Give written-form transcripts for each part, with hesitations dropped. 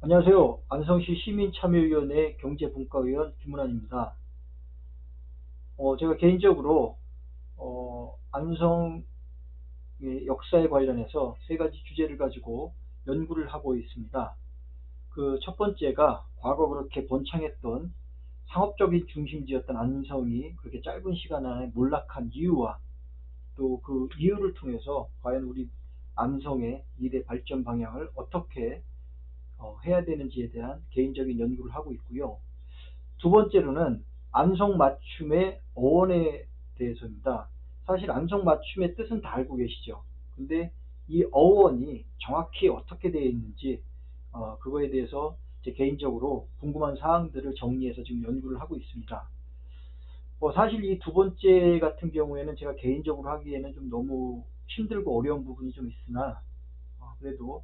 안녕하세요. 안성시 시민참여위원회 경제분과위원 김문환입니다. 제가 개인적으로 안성의 역사에 관련해서 세 가지 주제를 가지고 연구를 하고 있습니다. 그 첫 번째가 과거 그렇게 번창했던 상업적인 중심지였던 안성이 그렇게 짧은 시간 안에 몰락한 이유와 또 그 이유를 통해서 과연 우리 안성의 미래 발전 방향을 어떻게 해야 되는지에 대한 개인적인 연구를 하고 있고요. 두 번째로는 안성맞춤의 어원에 대해서입니다. 사실 안성맞춤의 뜻은 다 알고 계시죠. 근데 이 어원이 정확히 어떻게 되어 있는지 그거에 대해서 제 개인적으로 궁금한 사항들을 정리해서 지금 연구를 하고 있습니다. 사실 이 두 번째 같은 경우에는 제가 개인적으로 하기에는 좀 너무 힘들고 어려운 부분이 좀 있으나 그래도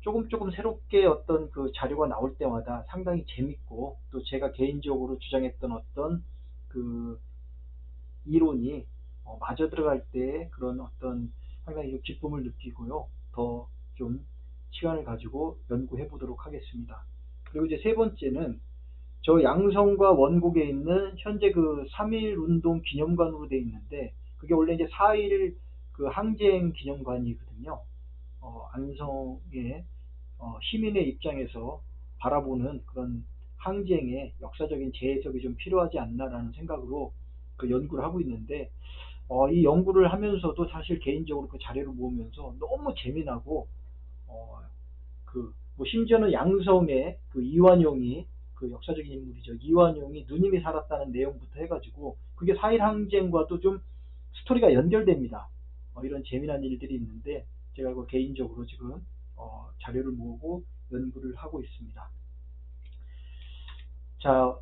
조금 조금 새롭게 어떤 그 자료가 나올 때마다 상당히 재밌고 또 제가 개인적으로 주장했던 어떤 그 이론이 맞아 들어갈 때 그런 어떤 상당히 좀 기쁨을 느끼고요. 더 좀 시간을 가지고 연구해 보도록 하겠습니다. 그리고 이제 세 번째는 저 양성과 원곡에 있는 현재 그 3.1 운동 기념관으로 되어 있는데 그게 원래 이제 4.1 그 항쟁 기념관이거든요. 안성의 시민의 입장에서 바라보는 그런 항쟁의 역사적인 재해석이 좀 필요하지 않나라는 생각으로 그 연구를 하고 있는데 이 연구를 하면서도 사실 개인적으로 그 자료를 모으면서 너무 재미나고 뭐 심지어는 양성의 그 이완용이 그 역사적인 인물이죠. 이완용이 누님이 살았다는 내용부터 해가지고 그게 4.1 항쟁과도 좀 스토리가 연결됩니다. 이런 재미난 일들이 있는데 제가 그 개인적으로 지금 자료를 모으고 연구를 하고 있습니다. 자,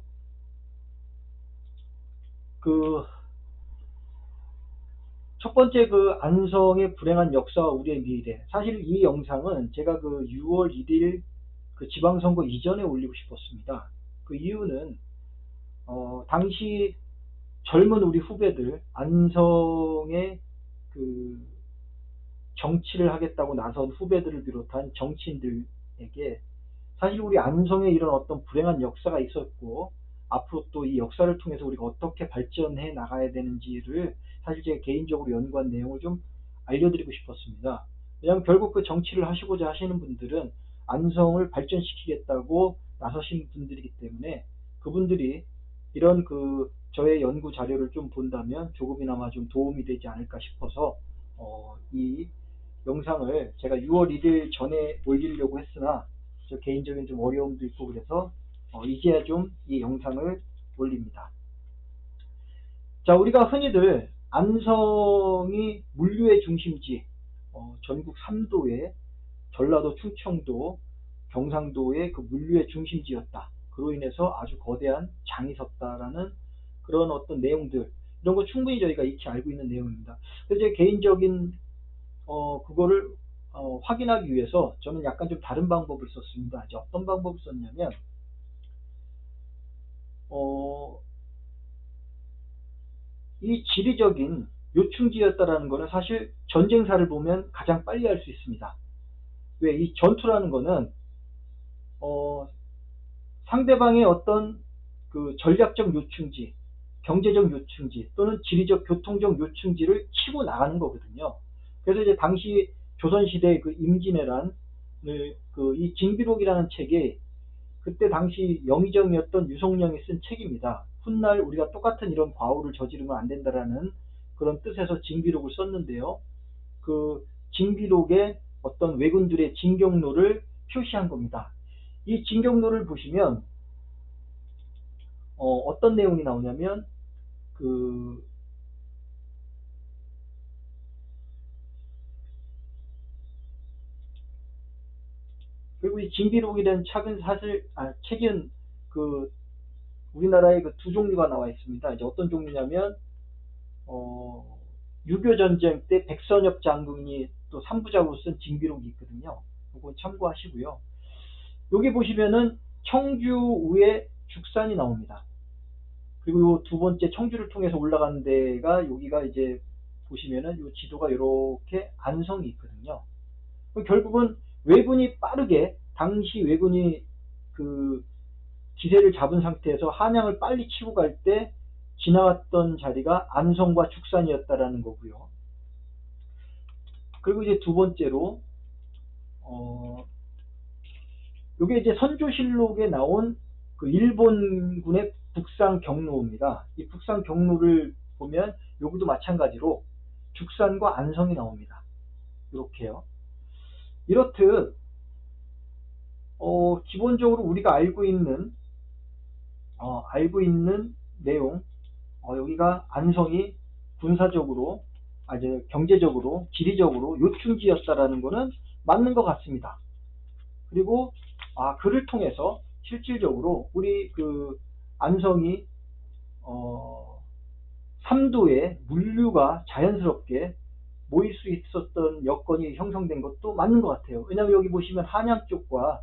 그 첫 번째 그 안성의 불행한 역사와 우리의 미래. 사실 이 영상은 제가 그 6월 1일 그 지방선거 이전에 올리고 싶었습니다. 그 이유는 당시 젊은 우리 후배들 안성의 그 정치를 하겠다고 나선 후배들을 비롯한 정치인들에게 사실 우리 안성에 이런 어떤 불행한 역사가 있었고 앞으로 또 이 역사를 통해서 우리가 어떻게 발전해 나가야 되는지를 사실 제가 개인적으로 연구한 내용을 좀 알려드리고 싶었습니다. 왜냐하면 결국 그 정치를 하시고자 하시는 분들은 안성을 발전시키겠다고 나서신 분들이기 때문에 그분들이 이런 그 저의 연구 자료를 좀 본다면 조금이나마 좀 도움이 되지 않을까 싶어서 이 영상을 제가 6월 1일 전에 올리려고 했으나 저 개인적인 좀 어려움도 있고 그래서 이제야 좀 이 영상을 올립니다. 자, 우리가 흔히들 안성이 물류의 중심지, 전국 3도에 전라도, 충청도, 경상도의 그 물류의 중심지였다. 그로 인해서 아주 거대한 장이 섰다라는 그런 어떤 내용들, 이런 거 충분히 저희가 익히 알고 있는 내용입니다. 그래서 제 개인적인 그거를 확인하기 위해서 저는 약간 좀 다른 방법을 썼습니다. 이제 어떤 방법을 썼냐면 어, 이 지리적인 요충지였다라는 거는 사실 전쟁사를 보면 가장 빨리 알 수 있습니다. 왜 이 전투라는 거는 어, 상대방의 어떤 그 전략적 요충지, 경제적 요충지 또는 지리적 교통적 요충지를 치고 나가는 거거든요. 그래서 이제 당시 조선시대 그 임진왜란 그이 징비록이라는 책이 그때 당시 영의정이었던 유성령이 쓴 책입니다. 훗날 우리가 똑같은 이런 과오를 저지르면 안 된다라는 그런 뜻에서 징비록을 썼는데요. 그 징비록의 어떤 왜군들의 진격로를 표시한 겁니다. 이 진격로를 보시면 어떤 내용이 나오냐면 그 그리고 이 징비록이라는 책은 사실 책은 그 우리나라에 그 두 종류가 나와 있습니다. 이제 어떤 종류냐면 6.25 전쟁 때 백선엽 장군이 또 3부작으로 쓴 징비록이 있거든요. 그거 참고하시고요. 여기 보시면은 청주 위에 죽산이 나옵니다. 그리고 두 번째 청주를 통해서 올라가는 데가 여기가 이제 보시면은 이 지도가 이렇게 안성이 있거든요. 결국은 왜군이 빠르게 당시 왜군이 그 기세를 잡은 상태에서 한양을 빨리 치고 갈 때 지나왔던 자리가 안성과 죽산이었다라는 거고요. 그리고 이제 두 번째로 요게 이제 선조실록에 나온 그 일본군의 북상 경로입니다. 이 북상 경로를 보면 여기도 마찬가지로 죽산과 안성이 나옵니다. 이렇게요. 이렇듯 기본적으로 우리가 알고 있는 내용, 여기가 안성이 군사적으로, 이제 경제적으로, 지리적으로 요충지였다라는 것은 맞는 것 같습니다. 그리고 그를 통해서 실질적으로 우리 그 안성이 삼도에 물류가 자연스럽게 모일 수 있었던 여건이 형성된 것도 맞는 것 같아요. 왜냐하면 여기 보시면 한양 쪽과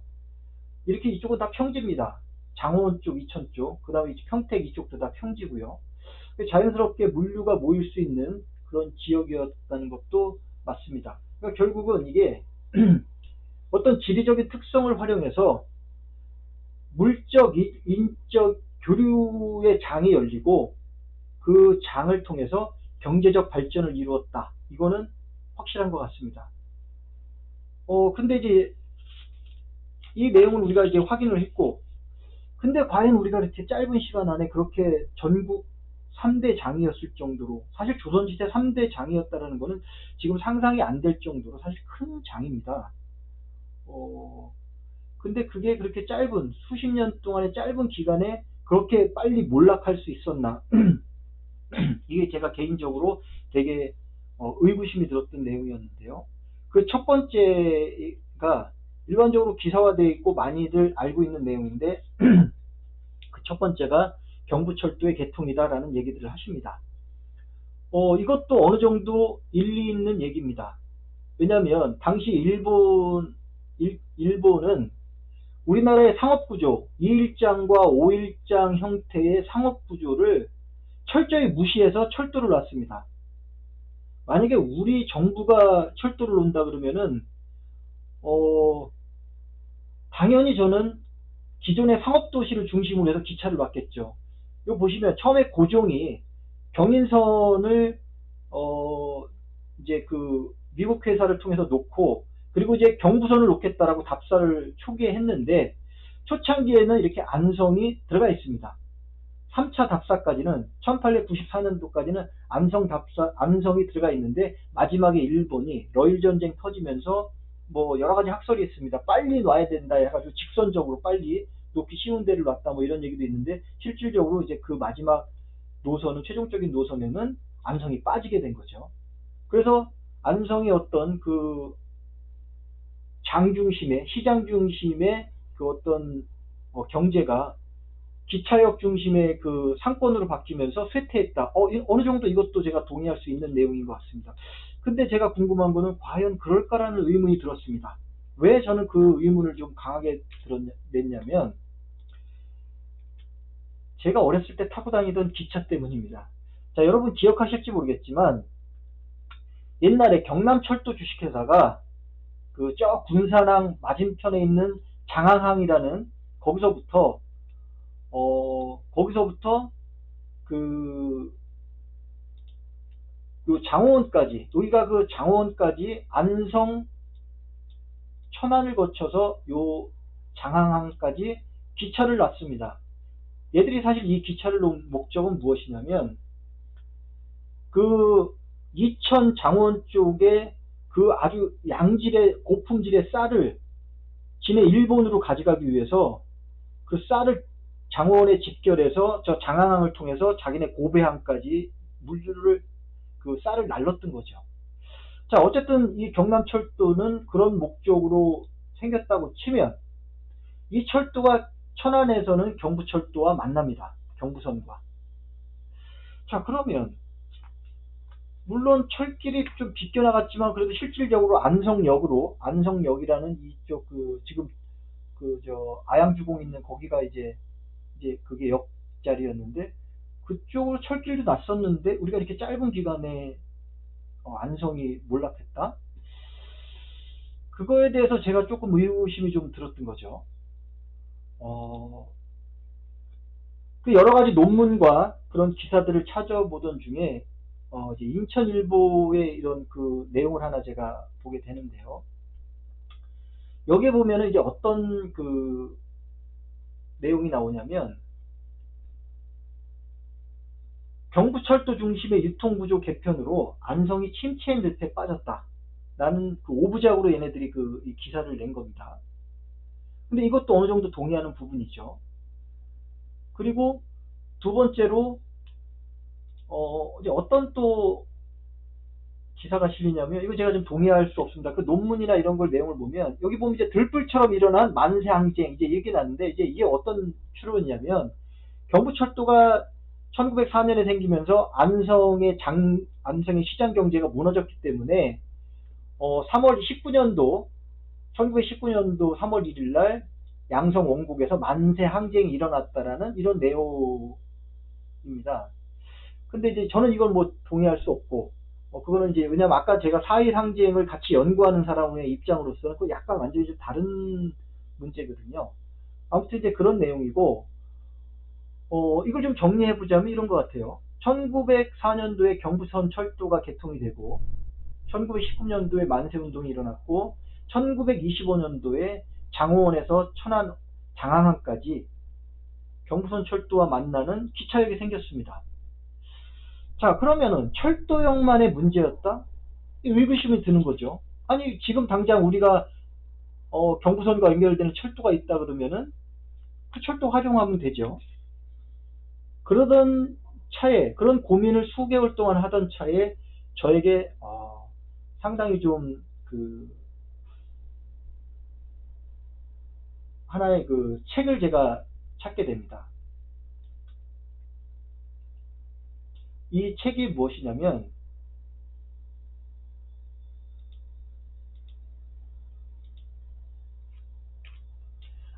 이렇게 이쪽은 다 평지입니다. 장원 쪽, 이천 쪽, 그 다음에 평택 이쪽도 다 평지고요. 자연스럽게 물류가 모일 수 있는 그런 지역이었다는 것도 맞습니다. 그러니까 결국은 이게 어떤 지리적인 특성을 활용해서 물적, 인적 교류의 장이 열리고 그 장을 통해서 경제적 발전을 이루었다. 이거는 확실한 것 같습니다. 근데 이제 이 내용을 우리가 이제 확인을 했고, 근데 과연 우리가 이렇게 짧은 시간 안에 그렇게 전국 3대 장이었을 정도로, 사실 조선시대 3대 장이었다는 것은 지금 상상이 안 될 정도로 사실 큰 장입니다. 근데 그게 그렇게 짧은 수십 년 동안의 짧은 기간에 그렇게 빨리 몰락할 수 있었나? 이게 제가 개인적으로 되게 의구심이 들었던 내용이었는데요. 그 첫 번째가 일반적으로 기사화되어 있고 많이들 알고 있는 내용인데 그 첫 번째가 경부철도의 개통이다라는 얘기들을 하십니다. 이것도 어느 정도 일리 있는 얘기입니다. 왜냐하면 당시 일본은 우리나라의 상업구조, 2일장과 5일장 형태의 상업구조를 철저히 무시해서 철도를 놨습니다. 만약에 우리 정부가 철도를 놓는다 그러면은 당연히 저는 기존의 상업도시를 중심으로 해서 기차를 놨겠죠. 이거 보시면 처음에 고종이 경인선을 이제 그 미국 회사를 통해서 놓고, 그리고 이제 경부선을 놓겠다라고 답사를 초기에 했는데 초창기에는 이렇게 안성이 들어가 있습니다. 3차 답사까지는 1894년도까지는 안성이 들어가 있는데 마지막에 일본이 러일 전쟁 터지면서 뭐 여러 가지 학설이 있습니다. 빨리 놔야 된다 해가지고 직선적으로 빨리 놓기 쉬운 데를 놨다 뭐 이런 얘기도 있는데, 실질적으로 이제 그 마지막 노선은, 최종적인 노선에는 안성이 빠지게 된 거죠. 그래서 안성의 어떤 그 장 중심의, 시장 중심의 그 어떤 경제가 기차역 중심의 그 상권으로 바뀌면서 쇠퇴했다. 어느 정도 이것도 제가 동의할 수 있는 내용인 것 같습니다. 근데 제가 궁금한 거는 과연 그럴까라는 의문이 들었습니다. 왜 저는 그 의문을 좀 강하게 냈냐면, 제가 어렸을 때 타고 다니던 기차 때문입니다. 자, 여러분 기억하실지 모르겠지만 옛날에 경남철도 주식회사가 그 저 군산항 맞은편에 있는 장항항이라는 거기서부터 그 장호원까지, 여기가 그 장호원까지 안성 천안을 거쳐서 요 장항항까지 기차를 놨습니다. 얘들이 사실 이 기차를 놓은 목적은 무엇이냐면, 그 이천 장원 쪽에 그 아주 양질의 고품질의 쌀을 진해 일본으로 가져가기 위해서 그 쌀을 장원에 집결해서 저 장항항을 통해서 자기네 고배항까지 물류를, 그 쌀을 날렸던 거죠. 자, 어쨌든 이 경남철도는 그런 목적으로 생겼다고 치면 이 철도가 천안에서는 경부철도와 만납니다. 경부선과. 자, 그러면 물론 철길이 좀 비껴나갔지만 그래도 실질적으로 안성역이라는 이쪽 그 지금 그 저 아양주공 있는 거기가 이제 그게 역자리였는데 그쪽으로 철길도 났었는데 우리가 이렇게 짧은 기간에 안성이 몰락했다? 그거에 대해서 제가 조금 의구심이 좀 들었던 거죠. 그 여러 가지 논문과 그런 기사들을 찾아보던 중에 이제 인천일보의 이런 그 내용을 하나 제가 보게 되는데요. 여기에 보면은 이제 어떤 그 내용이 나오냐면, 경부철도 중심의 유통구조 개편으로 안성이 침체의 늪에 빠졌다 라는 그 오부작으로 얘네들이 이 기사를 낸 겁니다. 근데 이것도 어느 정도 동의하는 부분이죠. 그리고 두 번째로 이제 어떤 또 기사가 실리냐면, 이거 제가 좀 동의할 수 없습니다. 그 논문이나 이런 걸 내용을 보면, 여기 보면 이제 들불처럼 일어난 만세 항쟁 이제 얘기 나는데, 이제 이게 어떤 추론이냐면, 경부철도가 1904년에 생기면서 안성의 시장 경제가 무너졌기 때문에 3월 19년도 1919년도 3월 1일 날 양성 원국에서 만세 항쟁이 일어났다라는 이런 내용입니다. 근데 이제 저는 이걸 뭐 동의할 수 없고, 그거는 이제 왜냐면 아까 제가 4.1 항쟁을 같이 연구하는 사람의 입장으로서는 그 약간 완전히 좀 다른 문제거든요. 아무튼 이제 그런 내용이고, 이걸 좀 정리해보자면 이런 것 같아요. 1904년도에 경부선 철도가 개통이 되고, 1919년도에 만세운동이 일어났고, 1925년도에 장호원에서 천안 장항항까지 경부선 철도와 만나는 기차역이 생겼습니다. 자, 그러면은 철도역만의 문제였다? 의구심이 드는 거죠. 아니, 지금 당장 우리가 경부선과 연결되는 철도가 있다 그러면은 그 철도 활용하면 되죠. 그러던 차에, 그런 고민을 수개월 동안 하던 차에 저에게 상당히 좀 하나의 그 책을 제가 찾게 됩니다. 이 책이 무엇이냐면,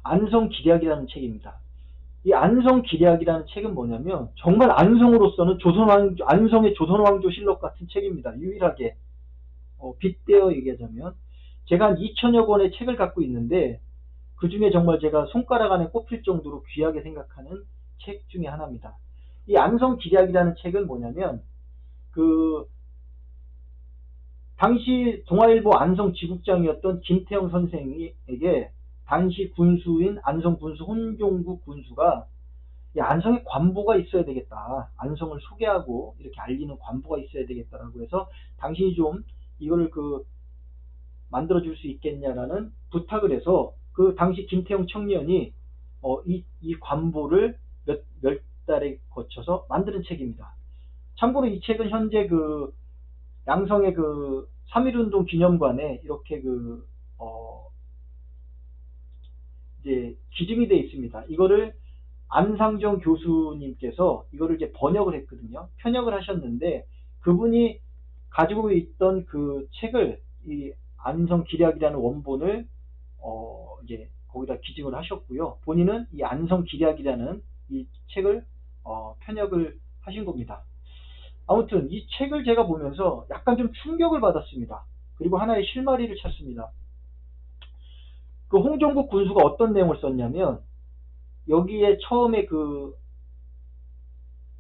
안성기략이라는 책입니다. 이 안성기략이라는 책은 뭐냐면, 정말 안성으로서는 안성의 조선왕조실록 같은 책입니다. 유일하게 빗대어 얘기하자면, 제가 한 2천여 권의 책을 갖고 있는데, 그 중에 정말 제가 손가락 안에 꼽힐 정도로 귀하게 생각하는 책 중에 하나입니다. 이 안성기략이라는 책은 뭐냐면, 당시 동아일보 안성지국장이었던 김태형 선생에게 당시 군수인 안성군수 혼종국 군수가, 안성에 관보가 있어야 되겠다, 안성을 소개하고 이렇게 알리는 관보가 있어야 되겠다라고 해서 당신이 좀 이거를 만들어줄 수 있겠냐라는 부탁을 해서, 그 당시 김태형 청년이 이 관보를 몇 달에 거쳐서 만드는 책입니다. 참고로 이 책은 현재 양성의 3.1운동 기념관에 이렇게 이제 기증이 되어 있습니다. 이거를 안상정 교수님께서 이거를 이제 번역을 했거든요. 편역을 하셨는데, 그분이 가지고 있던 그 책을, 이 안성기략이라는 원본을 이제 거기다 기증을 하셨고요. 본인은 이 안성기략이라는 이 책을 편역을 하신 겁니다. 아무튼 이 책을 제가 보면서 약간 좀 충격을 받았습니다. 그리고 하나의 실마리를 찾습니다. 그 홍종국 군수가 어떤 내용을 썼냐면, 여기에 처음에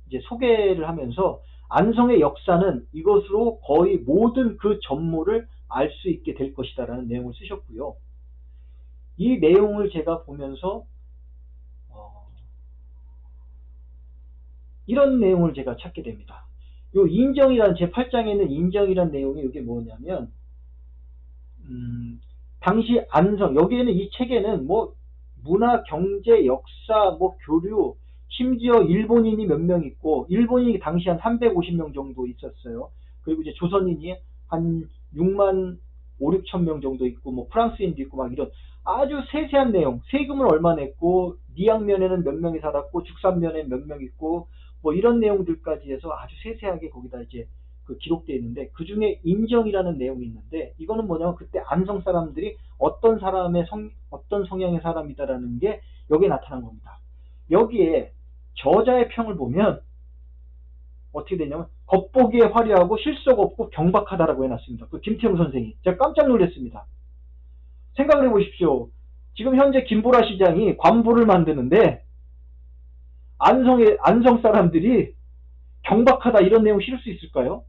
이제 소개를 하면서, 안성의 역사는 이것으로 거의 모든 그 전모를 알 수 있게 될 것이다라는 내용을 쓰셨고요. 이 내용을 제가 보면서 이런 내용을 제가 찾게 됩니다. 요 인정이라는, 제 8장에 있는 인정이라는 내용이 이게 뭐냐면, 당시 안성, 여기에는, 이 책에는 뭐 문화, 경제, 역사, 뭐 교류, 심지어 일본인이 몇 명 있고, 일본인이 당시 한 350명 정도 있었어요. 그리고 이제 조선인이 한 6만 5, 6천 명 정도 있고, 뭐 프랑스인도 있고, 막 이런 아주 세세한 내용, 세금을 얼마 냈고, 니양면에는 몇 명이 살았고, 죽산면에 몇 명 있고, 뭐 이런 내용들까지 해서 아주 세세하게 거기다 이제 기록되어 있는데, 그 중에 인정이라는 내용이 있는데, 이거는 뭐냐면 그때 안성 사람들이 어떤 성향의 사람이다라는 게 여기에 나타난 겁니다. 여기에 저자의 평을 보면 어떻게 되냐면, 겉보기에 화려하고 실속 없고 경박하다라고 해놨습니다. 그 김태형 선생이. 제가 깜짝 놀랐습니다. 생각을 해보십시오. 지금 현재 김보라 시장이 관보를 만드는데 안성 사람들이 경박하다 이런 내용 실을 수 있을까요?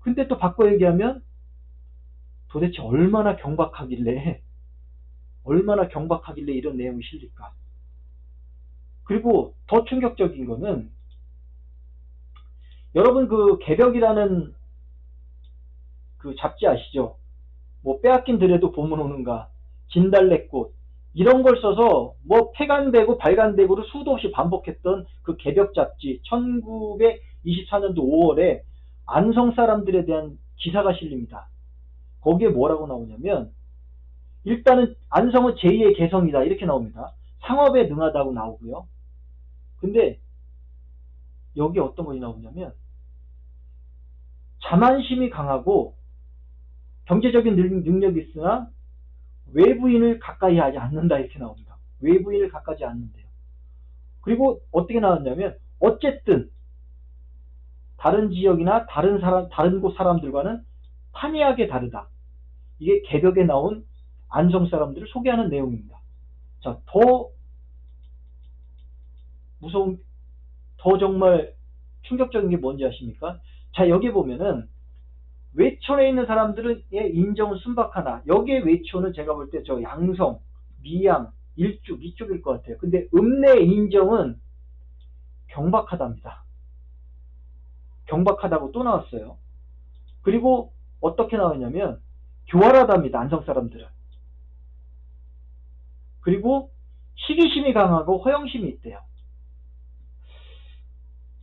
근데 또 바꿔 얘기하면 도대체 얼마나 경박하길래 이런 내용이 실릴까? 그리고 더 충격적인 거는 여러분 그 개벽이라는 그 잡지 아시죠? 뭐 빼앗긴 들에도 봄은 오는가, 진달래꽃 이런 걸 써서 뭐 폐간되고 발간되고를 수도 없이 반복했던 그 개벽 잡지 1924년도 5월에 안성 사람들에 대한 기사가 실립니다. 거기에 뭐라고 나오냐면 일단은 안성은 제2의 개성이다 이렇게 나옵니다. 상업에 능하다고 나오고요. 근데 여기 어떤 것이 나오냐면 자만심이 강하고 경제적인 능력이 있으나 외부인을 가까이 하지 않는다 이렇게 나옵니다. 외부인을 가까이 않는데요. 그리고 어떻게 나왔냐면 어쨌든 다른 지역이나 다른 곳 사람들과는 판이하게 다르다. 이게 개벽에 나온 안성 사람들을 소개하는 내용입니다. 자, 더 정말 충격적인 게 뭔지 아십니까? 자, 여기 보면은 외촌에 있는 사람들의 인정은 순박하나 여기에 외촌은 제가 볼 때 저 양성, 미양, 일죽 이쪽일 것 같아요. 근데 읍내 인정은 경박하답니다. 경박하다고 또 나왔어요. 그리고 어떻게 나왔냐면 교활하답니다. 안성 사람들은. 그리고 시기심이 강하고 허영심이 있대요.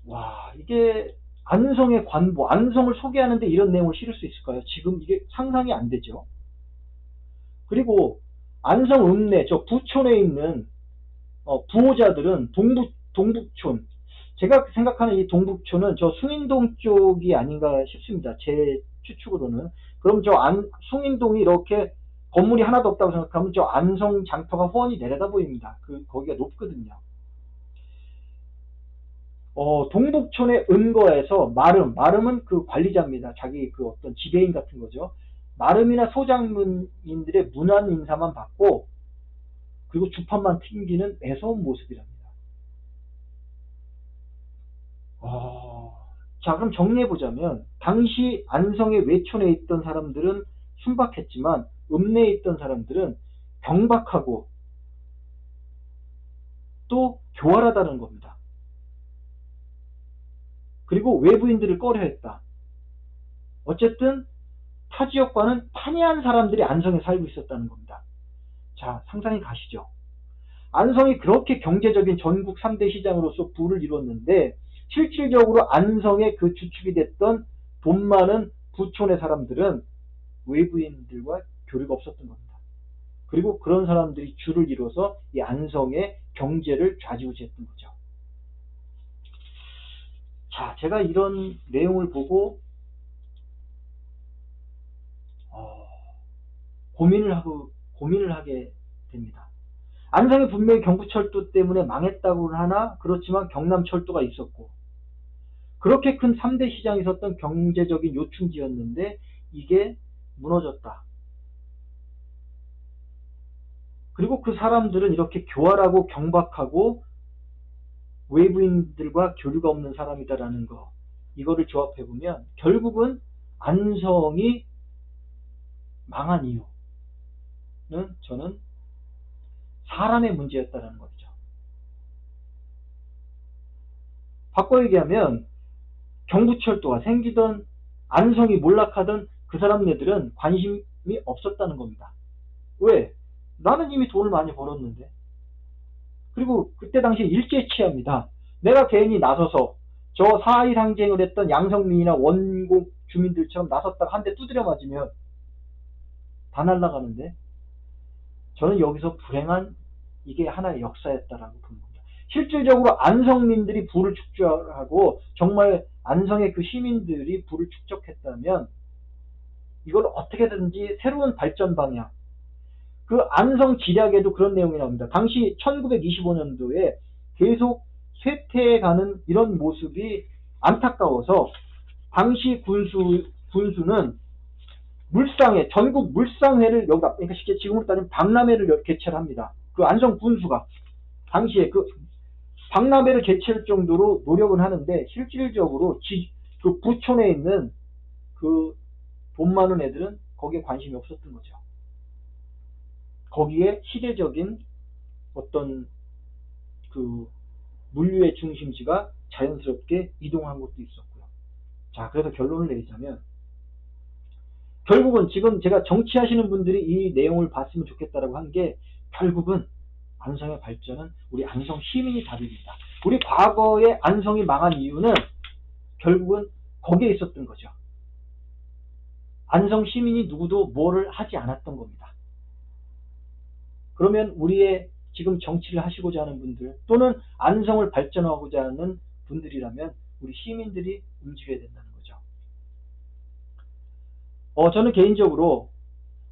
와, 이게 안성의 관보, 안성을 소개하는데 이런 내용을 실을 수 있을까요? 지금 이게 상상이 안 되죠. 그리고 안성 읍내, 저 부촌에 있는 부호자들은 동북촌. 제가 생각하는 이 동북촌은 저 숭인동 쪽이 아닌가 싶습니다. 제 추측으로는. 그럼 저 숭인동이 이렇게 건물이 하나도 없다고 생각하면 저 안성 장터가 훤히 내려다 보입니다. 거기가 높거든요. 동북촌의 은거에서 마름은 그 관리자입니다. 자기 그 어떤 지배인 같은 거죠. 마름이나 소장문인들의 문안 인사만 받고 그리고 주판만 튕기는 매서운 모습이랍니다. 자, 그럼 정리해보자면 당시 안성의 외촌에 있던 사람들은 순박했지만 읍내에 있던 사람들은 경박하고 또 교활하다는 겁니다. 그리고 외부인들을 꺼려했다. 어쨌든 타 지역과는 판이한 사람들이 안성에 살고 있었다는 겁니다. 자, 상상이 가시죠? 안성이 그렇게 경제적인 전국 3대 시장으로서 부를 이뤘는데 실질적으로 안성의 그 주축이 됐던 돈 많은 부촌의 사람들은 외부인들과 교류가 없었던 겁니다. 그리고 그런 사람들이 주를 이뤄서 이 안성의 경제를 좌지우지했던 거죠. 자, 제가 이런 내용을 보고 고민을 하게 됩니다. 안성이 분명히 경부철도 때문에 망했다고는 하나 그렇지만 경남철도가 있었고 그렇게 큰 3대 시장이 있었던 경제적인 요충지였는데 이게 무너졌다. 그리고 그 사람들은 이렇게 교활하고 경박하고 외부인들과 교류가 없는 사람이다라는 거. 이거를 조합해보면 결국은 안성이 망한 이유는 저는 사람의 문제였다는 거죠. 바꿔 얘기하면 경부철도가 생기던 안성이 몰락하던 그 사람네들은 관심이 없었다는 겁니다. 왜? 나는 이미 돈을 많이 벌었는데. 그리고 그때 당시에 일제치하입니다. 내가 괜히 나서서 저 4.1 항쟁을 했던 양성민이나 원곡 주민들처럼 나섰다가 한 대 두드려 맞으면 다 날아가는데 저는 여기서 불행한 이게 하나의 역사였다라고 보는 겁니다. 실질적으로 안성민들이 부를 축적하고 정말 안성의 그 시민들이 부를 축적했다면 이걸 어떻게든지 새로운 발전 방향 그 안성 지략에도 그런 내용이 나옵니다. 당시 1925년도에 계속 쇠퇴해가는 이런 모습이 안타까워서 당시 군수는 물상회, 전국 물상회를 여기다, 그러니까 쉽게 지금으로 따지면 박람회를 개최를 합니다. 그 안성 군수가 당시에 그 박람회를 개최할 정도로 노력은 하는데 실질적으로 그 부촌에 있는 그 돈 많은 애들은 거기에 관심이 없었던 거죠. 거기에 시대적인 어떤 그 물류의 중심지가 자연스럽게 이동한 것도 있었고요. 자, 그래서 결론을 내리자면 결국은 지금 제가 정치하시는 분들이 이 내용을 봤으면 좋겠다라고 한 게 결국은 안성의 발전은 우리 안성 시민이 답입니다. 우리 과거에 안성이 망한 이유는 결국은 거기에 있었던 거죠. 안성 시민이 누구도 뭐를 하지 않았던 겁니다. 그러면 우리의 지금 정치를 하시고자 하는 분들 또는 안성을 발전하고자 하는 분들이라면 우리 시민들이 움직여야 된다는 거죠. 저는 개인적으로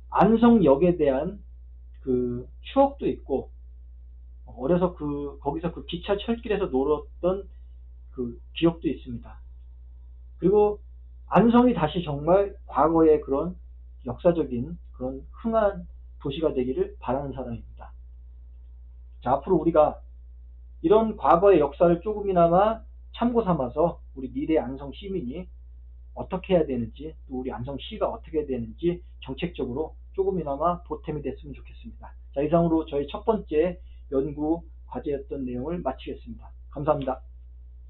안성역에 대한 그 추억도 있고 어려서 거기서 그 기차 철길에서 놀았던 그 기억도 있습니다. 그리고 안성이 다시 정말 과거의 그런 역사적인 그런 흥한 도시가 되기를 바라는 사람입니다. 자, 앞으로 우리가 이런 과거의 역사를 조금이나마 참고 삼아서 우리 미래 안성 시민이 어떻게 해야 되는지 또 우리 안성시가 어떻게 해야 되는지 정책적으로 조금이나마 보탬이 됐으면 좋겠습니다. 자, 이상으로 저희 첫 번째 연구 과제였던 내용을 마치겠습니다. 감사합니다.